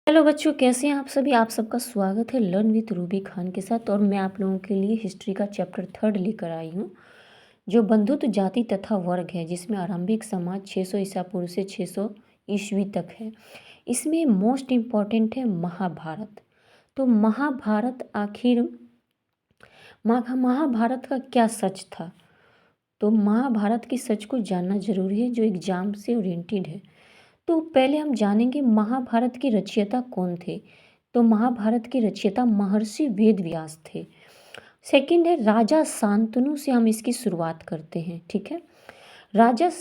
Hello बच्चों, कैसे हैं आप सभी। आप सबका स्वागत है लर्न विथ रूबी खान के साथ। और मैं आप लोगों के लिए हिस्ट्री का चैप्टर 3 लेकर आई हूँ, जो बंधुत्व जाति तथा वर्ग है, जिसमें आरंभिक समाज 600 ईसा पूर्व से 600 ईस्वी तक है। इसमें मोस्ट इम्पॉर्टेंट है महाभारत। तो महाभारत आखिर महाभारत का क्या सच था। तो महाभारत की सच को जानना जरूरी है, जो एग्जाम से ओरिएंटेड है। तो पहले हम जानेंगे महाभारत के रचयिता कौन थे। तो महाभारत के रचयिता महर्षि वेद व्यास थे। सेकंड है राजा शांतनु से हम इसकी शुरुआत करते हैं। ठीक है। राजा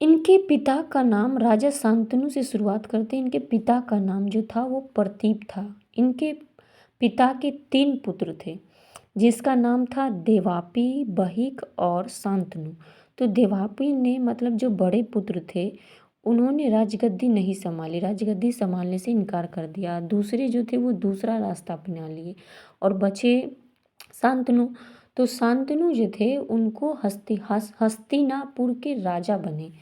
इनके पिता का नाम, राजा शांतनु से शुरुआत करते हैं। इनके पिता का नाम जो था वो प्रतीप था। इनके पिता के 3 पुत्र थे, जिसका नाम था देवापी, बहिक और शांतनु। तो देवापी ने मतलब जो बड़े पुत्र थे, उन्होंने राजगद्दी नहीं संभाली, राजगद्दी संभालने से इनकार कर दिया। दूसरे जो थे वो दूसरा रास्ता अपना लिए और बचे शांतनु। तो शांतनु जो थे उनको हस्तिनापुर के राजा बने।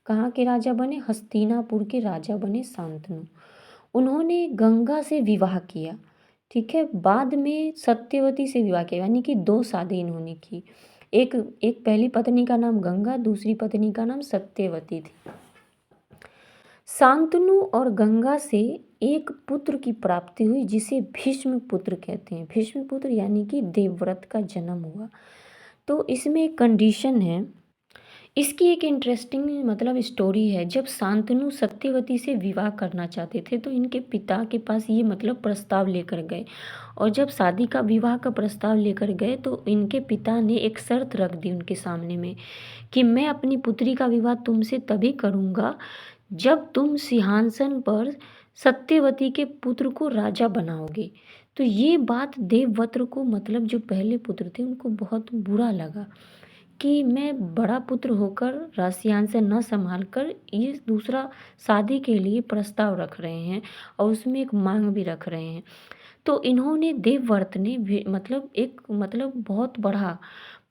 कहाँ के राजा बने? हस्तिनापुर के राजा बने शांतनु। उन्होंने गंगा से विवाह किया। ठीक है। बाद में सत्यवती से विवाह किया, यानी कि 2 शादी इन्होंने की। एक एक पहली पत्नी का नाम गंगा, दूसरी पत्नी का नाम सत्यवती थी। शांतनु और गंगा से एक पुत्र की प्राप्ति हुई, जिसे भीष्म पुत्र कहते हैं। भीष्म पुत्र यानी कि देवव्रत का जन्म हुआ। तो इसमें एक कंडीशन है। इसकी एक इंटरेस्टिंग मतलब स्टोरी है। जब शांतनु सत्यवती से विवाह करना चाहते थे, तो इनके पिता के पास ये मतलब प्रस्ताव लेकर गए। और जब शादी का विवाह का प्रस्ताव लेकर गए, तो इनके पिता ने एक शर्त रख दी उनके सामने में कि मैं अपनी पुत्री का विवाह तुमसे तभी करूँगा जब तुम सिंहासन पर सत्यवती के पुत्र को राजा बनाओगे। तो ये बात देवव्रत को, मतलब जो पहले पुत्र थे, उनको बहुत बुरा लगा कि मैं बड़ा पुत्र होकर सिंहासन न संभाल कर ये दूसरा शादी के लिए प्रस्ताव रख रहे हैं और उसमें एक मांग भी रख रहे हैं। तो इन्होंने देवव्रत ने मतलब एक मतलब बहुत बड़ा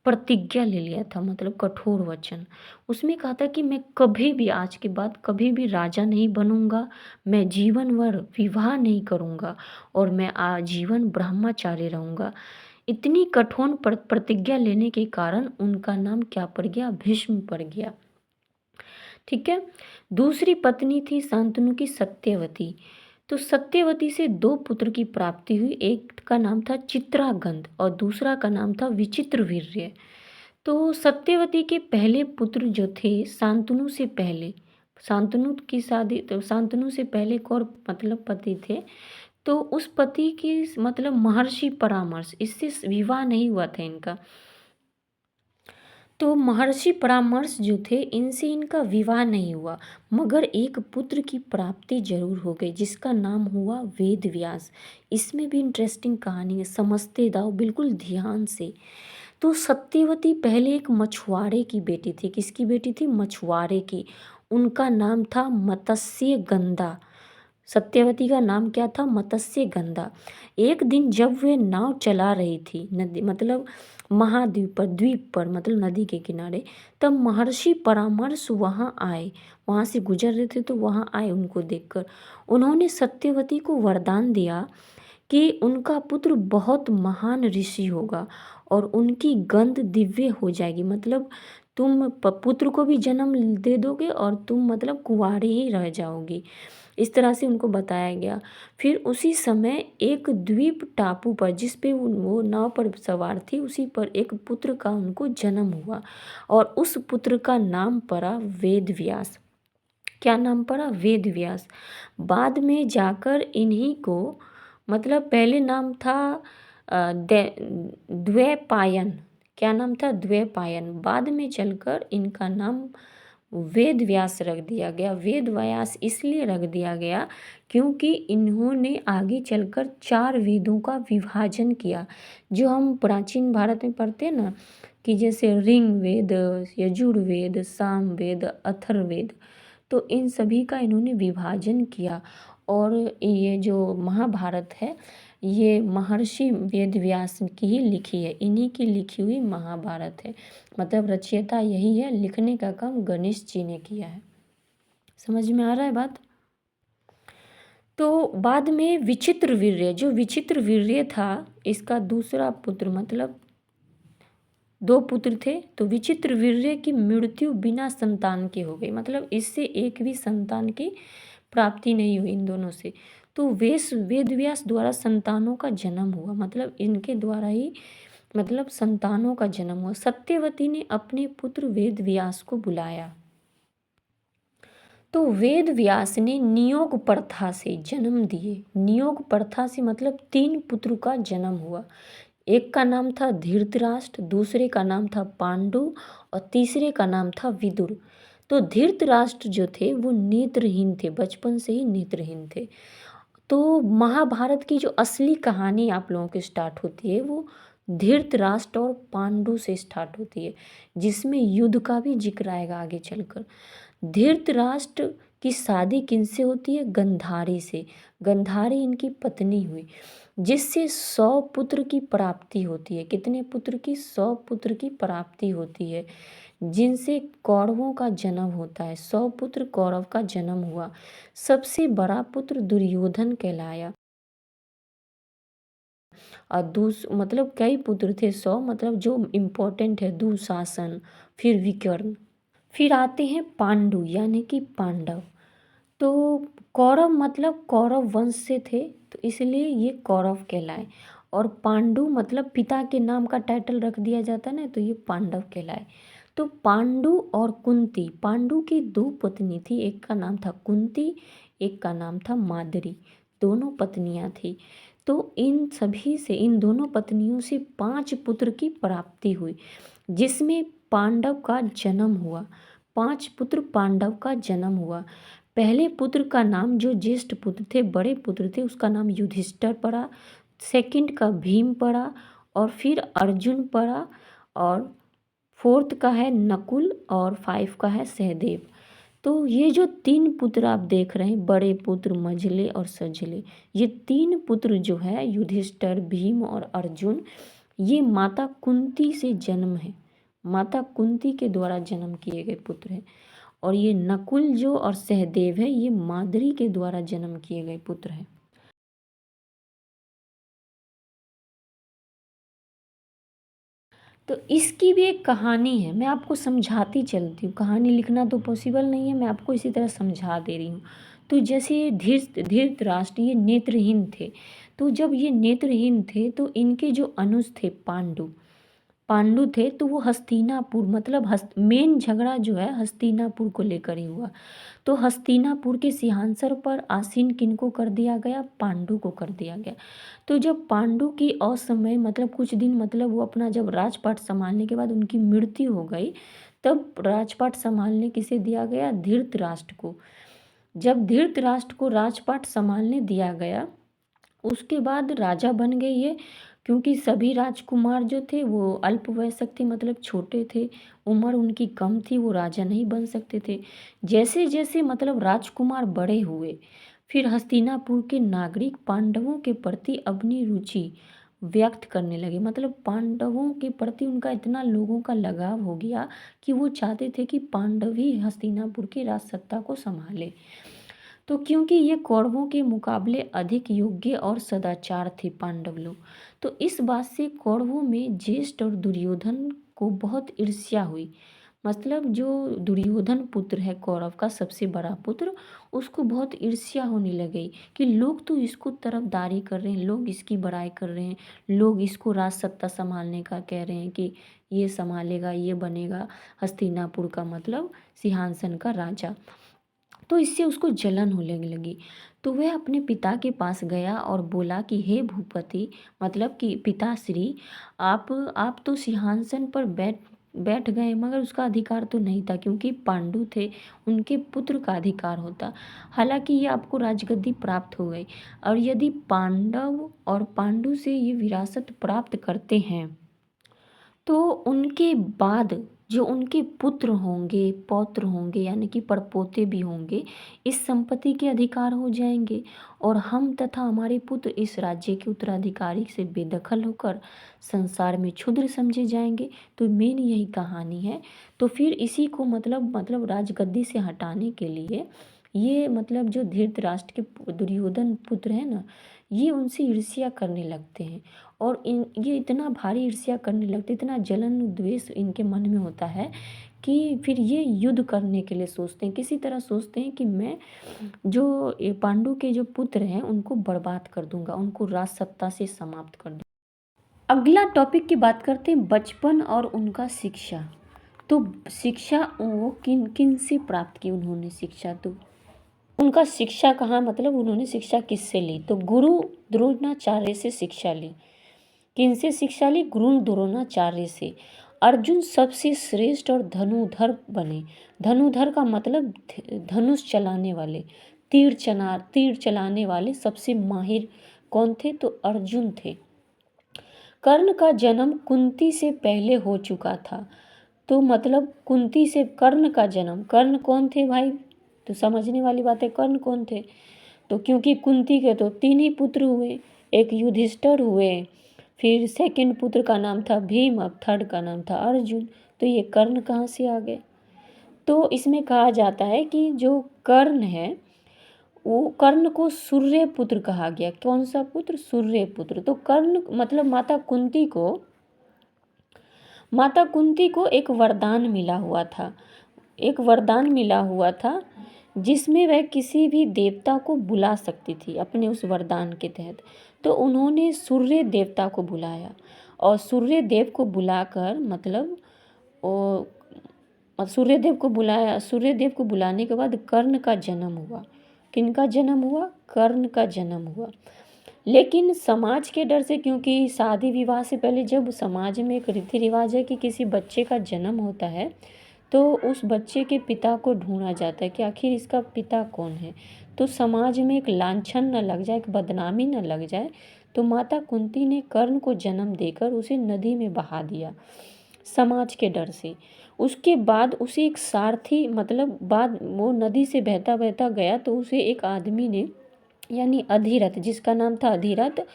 प्रतिज्ञा ले लिया था, मतलब कठोर वचन। उसमें कहा था कि मैं कभी भी, आज के बाद कभी भी राजा नहीं बनूंगा, मैं जीवन भर विवाह नहीं करूंगा और मैं आजीवन ब्रह्मचारी रहूंगा। इतनी कठोर प्रतिज्ञा लेने के कारण उनका नाम क्या पड़ गया? भीष्म पड़ गया। ठीक है। दूसरी पत्नी थी शांतनु की सत्यवती। तो सत्यवती से 2 पुत्र की प्राप्ति हुई। एक का नाम था चित्रागंध और दूसरा का नाम था विचित्रवीर्य। तो सत्यवती के पहले पुत्र जो थे, शांतनु से पहले, शांतनु की शादी, तो शांतनु से पहले एक और मतलब पति थे। तो उस पति की मतलब महर्षि परामर्श, इससे विवाह नहीं हुआ था इनका। तो महर्षि परामर्श जो थे, इनसे इनका विवाह नहीं हुआ, मगर एक पुत्र की प्राप्ति जरूर हो गई, जिसका नाम हुआ वेद व्यास। इसमें भी इंटरेस्टिंग कहानी है, समझते जाओ बिल्कुल ध्यान से। तो सत्यवती पहले एक मछुआरे की बेटी थी। किसकी बेटी थी? मछुआरे की। उनका नाम था मत्स्य गंधा। सत्यवती का नाम क्या था? मत्स्य गंधा। एक दिन जब वे नाव चला रही थी नदी, मतलब महाद्वीप पर, द्वीप पर, मतलब नदी के किनारे, तब महर्षि परामर्श वहाँ आए। वहाँ से गुजर रहे थे तो वहाँ आए। उनको देखकर उन्होंने सत्यवती को वरदान दिया कि उनका पुत्र बहुत महान ऋषि होगा और उनकी गंध दिव्य हो जाएगी। मतलब तुम पुत्र को भी जन्म दे दोगे और तुम मतलब कुंवारी ही रह जाओगी। इस तरह से उनको बताया गया। फिर उसी समय एक द्वीप टापू पर, जिस पे वो नाव पर सवार थी, उसी पर एक पुत्र का उनको जन्म हुआ और उस पुत्र का नाम पड़ा वेद व्यास। क्या नाम पड़ा? वेद व्यास। बाद में जाकर इन्हीं को, मतलब पहले नाम था द्वैपायन। क्या नाम था? द्वैपायन। बाद में चलकर इनका नाम वेद व्यास रख दिया गया। वेद व्यास इसलिए रख दिया गया क्योंकि इन्होंने आगे चलकर 4 वेदों का विभाजन किया, जो हम प्राचीन भारत में पढ़ते हैं ना, कि जैसे ऋग वेद, यजुर्वेद, सामवेद, अथर्ववेद। तो इन सभी का इन्होंने विभाजन किया। और ये जो महाभारत है, ये महर्षि वेद व्यास की ही लिखी है, इन्हीं की लिखी हुई महाभारत है। मतलब रचयिता यही है, लिखने का काम गणेश जी ने किया है। समझ में आ रहा है बात? तो बाद में विचित्रवीर्य, जो विचित्रवीर्य था इसका दूसरा पुत्र, मतलब 2 पुत्र थे, तो विचित्रवीर्य की मृत्यु बिना संतान के हो गई, मतलब इससे एक भी संतान की प्राप्ति नहीं हुई इन दोनों से। तो वेदव्यास द्वारा संतानों का जन्म हुआ, मतलब इनके द्वारा ही मतलब संतानों का जन्म हुआ। सत्यवती ने अपने पुत्र वेदव्यास को बुलाया। तो वेद व्यास ने नियोग प्रथा से जन्म दिए। नियोग प्रथा से मतलब 3 पुत्र का जन्म हुआ। एक का नाम था धृतराष्ट्र, दूसरे का नाम था पांडु और तीसरे का नाम था विदुर। तो धृतराष्ट्र जो थे वो नेत्रहीन थे, बचपन से ही नेत्रहीन थे। तो महाभारत की जो असली कहानी आप लोगों की स्टार्ट होती है वो धृतराष्ट्र और पांडु से स्टार्ट होती है, जिसमें युद्ध का भी जिक्र आएगा आगे चलकर। धृतराष्ट्र की शादी किनसे होती है? गंधारी से। गंधारी इनकी पत्नी हुई, जिससे 100 पुत्र की प्राप्ति होती है। कितने पुत्र की? 100 पुत्र की प्राप्ति होती है, जिनसे कौरवों का जन्म होता है। 100 पुत्र कौरव का जन्म हुआ। सबसे बड़ा पुत्र दुर्योधन कहलाया। और मतलब कई पुत्र थे, 100 मतलब जो इम्पोर्टेंट है दुशासन, फिर विकर्ण, फिर आते हैं पांडु यानी कि पांडव। तो कौरव मतलब कौरव वंश से थे, तो इसलिए ये कौरव कहलाए। और पांडु मतलब पिता के नाम का टाइटल रख दिया जाता है ना, तो ये पांडव कहलाए। तो पांडु और कुंती, पांडु की 2 पत्नी थी, एक का नाम था कुंती, एक का नाम था माद्री, दोनों पत्नियां थी। तो इन सभी से, इन दोनों पत्नियों से 5 पुत्र की प्राप्ति हुई, जिसमें पांडव का जन्म हुआ। 5 पुत्र पांडव का जन्म हुआ। पहले पुत्र का नाम, जो ज्येष्ठ पुत्र थे, बड़े पुत्र थे, उसका नाम युधिष्ठिर पड़ा। सेकंड का भीम पड़ा, और फिर अर्जुन पड़ा, और फोर्थ का है नकुल, और 5 का है सहदेव। तो ये जो 3 पुत्र आप देख रहे हैं, बड़े पुत्र मझले और सझले, ये 3 पुत्र जो है युधिष्ठिर, भीम और अर्जुन, ये माता कुंती से जन्म है। माता कुंती के द्वारा जन्म किए गए पुत्र हैं। और ये नकुल जो और सहदेव है, ये माद्री के द्वारा जन्म किए गए पुत्र हैं। तो इसकी भी एक कहानी है, मैं आपको समझाती चलती हूँ। कहानी लिखना तो पॉसिबल नहीं है, मैं आपको इसी तरह समझा दे रही हूँ। तो जैसे धृतराष्ट्र ये नेत्रहीन थे। तो जब ये नेत्रहीन थे तो इनके जो अनुज थे पांडु, पांडु थे, तो वो हस्तिनापुर, मतलब मेन झगड़ा जो है हस्तिनापुर को लेकर ही हुआ। तो हस्तिनापुर के सिंहासन पर आसीन किनको कर दिया गया? पांडु को कर दिया गया। तो जब पांडु की असमय, मतलब कुछ दिन, मतलब वो अपना जब राजपाट संभालने के बाद उनकी मृत्यु हो गई, तब राजपाट संभालने किसे दिया गया? धृतराष्ट्र को। जब धृतराष्ट्र को राजपाट संभालने दिया गया, उसके बाद राजा बन गए ये। क्योंकि सभी राजकुमार जो थे वो अल्पवयस्क थे, मतलब छोटे थे, उम्र उनकी कम थी, वो राजा नहीं बन सकते थे। जैसे जैसे मतलब राजकुमार बड़े हुए, फिर हस्तिनापुर के नागरिक पांडवों के प्रति अपनी रुचि व्यक्त करने लगे। मतलब पांडवों के प्रति उनका इतना लोगों का लगाव हो गया कि वो चाहते थे कि पांडव ही हस्तिनापुर की राज सत्ता को संभाले। तो क्योंकि ये कौरवों के मुकाबले अधिक योग्य और सदाचार थे पांडव लोग, तो इस बात से कौरवों में ज्येष्ठ और दुर्योधन को बहुत ईर्ष्या हुई। मतलब जो दुर्योधन पुत्र है कौरव का सबसे बड़ा पुत्र, उसको बहुत ईर्ष्या होने लगी कि लोग तो इसको तरफदारी कर रहे हैं, लोग इसकी बड़ाई कर रहे हैं, लोग इसको राज सत्ता संभालने का कह रहे हैं कि ये संभालेगा, ये बनेगा हस्तिनापुर का मतलब सिंहासन का राजा। तो इससे उसको जलन होने लगी। तो वह अपने पिता के पास गया और बोला कि हे भूपति, मतलब कि पिताश्री, आप तो सिंहासन पर बैठ बैठ गए, मगर उसका अधिकार तो नहीं था, क्योंकि पांडु थे, उनके पुत्र का अधिकार होता। हालांकि ये आपको राजगद्दी प्राप्त हो गई, और यदि पांडव और पांडु से ये विरासत प्राप्त करते हैं, तो उनके बाद जो उनके पुत्र होंगे, पौत्र होंगे, यानी कि परपोते भी होंगे, इस संपत्ति के अधिकार हो जाएंगे, और हम तथा हमारे पुत्र इस राज्य के उत्तराधिकारी से बेदखल होकर संसार में क्षुद्र समझे जाएंगे। तो मेन यही कहानी है। तो फिर इसी को मतलब राजगद्दी से हटाने के लिए ये मतलब जो धृतराष्ट्र के दुर्योधन पुत्र है ना, ये उनसे ईर्ष्या करने लगते हैं और ये इतना भारी ईर्ष्या करने लगते, इतना जलन द्वेष इनके मन में होता है कि फिर ये युद्ध करने के लिए सोचते हैं, किसी तरह सोचते हैं कि मैं जो पांडु के जो पुत्र हैं उनको बर्बाद कर दूंगा, उनको राज सत्ता से समाप्त कर दूंगा। अगला टॉपिक की बात करते हैं, बचपन और उनका शिक्षा। तो शिक्षा वो किन किन से प्राप्त की उन्होंने शिक्षा, तो उनका शिक्षा कहाँ, मतलब उन्होंने शिक्षा किससे ली, तो गुरु द्रोणाचार्य से शिक्षा ली। किन से शिक्षा ली, गुरु द्रोणाचार्य से। अर्जुन सबसे श्रेष्ठ और धनुधर बने। धनुधर का मतलब धनुष चलाने वाले, तीर चलाने वाले सबसे माहिर कौन थे, तो अर्जुन थे। कर्ण का जन्म कुंती से पहले हो चुका था, तो मतलब कुंती से कर्ण का जन्म, कर्ण कौन थे भाई, तो समझने वाली बात है, कर्ण कौन थे, तो क्योंकि कुंती के तो 3 ही पुत्र हुए, एक युधिष्ठिर हुए, फिर सेकंड पुत्र का नाम था भीम, अब थर्ड का नाम था अर्जुन, तो ये कर्ण कहाँ से आ गए। तो इसमें कहा जाता है कि जो कर्ण है वो कर्ण को सूर्य पुत्र कहा गया। कौन सा पुत्र, सूर्य पुत्र। तो कर्ण मतलब माता कुंती को एक वरदान मिला हुआ था, एक वरदान मिला हुआ था जिसमें वह किसी भी देवता को बुला सकती थी अपने उस वरदान के तहत। तो उन्होंने सूर्य देवता को बुलाया और सूर्य देव को बुलाकर मतलब सूर्य देव को बुलाने के बाद कर्ण का जन्म हुआ। किनका जन्म हुआ, कर्ण का जन्म हुआ। लेकिन समाज के डर से, क्योंकि शादी विवाह से पहले जब समाज में एक रीति रिवाज है कि किसी बच्चे का जन्म होता है तो उस बच्चे के पिता को ढूंढा जाता है कि आखिर इसका पिता कौन है, तो समाज में एक लांछन न लग जाए, एक बदनामी न लग जाए, तो माता कुंती ने कर्ण को जन्म देकर उसे नदी में बहा दिया समाज के डर से। उसके बाद उसे एक सारथी, मतलब बाद वो नदी से बहता बहता गया तो उसे एक आदमी ने, यानी अधिरथ, जिसका नाम था अधिरथ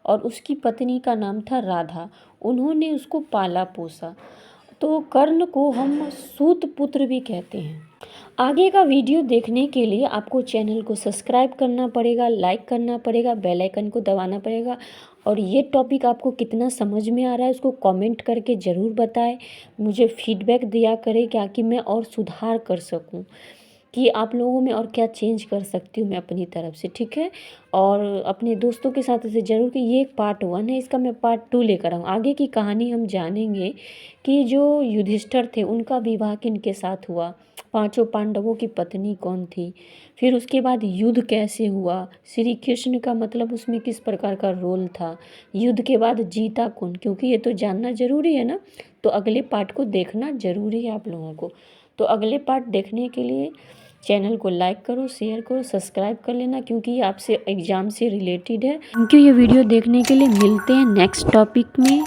और उसकी पत्नी का नाम था राधा, उन्होंने उसको पाला पोसा। तो कर्ण को हम सूत पुत्र भी कहते हैं। आगे का वीडियो देखने के लिए आपको चैनल को सब्सक्राइब करना पड़ेगा, लाइक करना पड़ेगा, बेल आइकन को दबाना पड़ेगा और ये टॉपिक आपको कितना समझ में आ रहा है उसको कमेंट करके ज़रूर बताएं। मुझे फीडबैक दिया करें कि मैं और सुधार कर सकूं, कि आप लोगों में और क्या चेंज कर सकती हूँ मैं अपनी तरफ से, ठीक है। और अपने दोस्तों के साथ इसे ज़रूर, कि ये पार्ट 1 है, इसका मैं पार्ट 2 लेकर आऊँ। आगे की कहानी हम जानेंगे कि जो युधिष्ठिर थे उनका विवाह किनके साथ हुआ, 5 पांडवों की पत्नी कौन थी, फिर उसके बाद युद्ध कैसे हुआ, श्री कृष्ण का मतलब उसमें किस प्रकार का रोल था, युद्ध के बाद जीता कौन, क्योंकि ये तो जानना ज़रूरी है ना। तो अगले पार्ट को देखना ज़रूरी है आप लोगों को। तो अगले पार्ट देखने के लिए चैनल को लाइक करो, शेयर करो, सब्सक्राइब कर लेना, क्योंकि ये आपसे एग्ज़ाम से रिलेटेड है। थैंक यू ये वीडियो देखने के लिए। मिलते हैं नेक्स्ट टॉपिक में।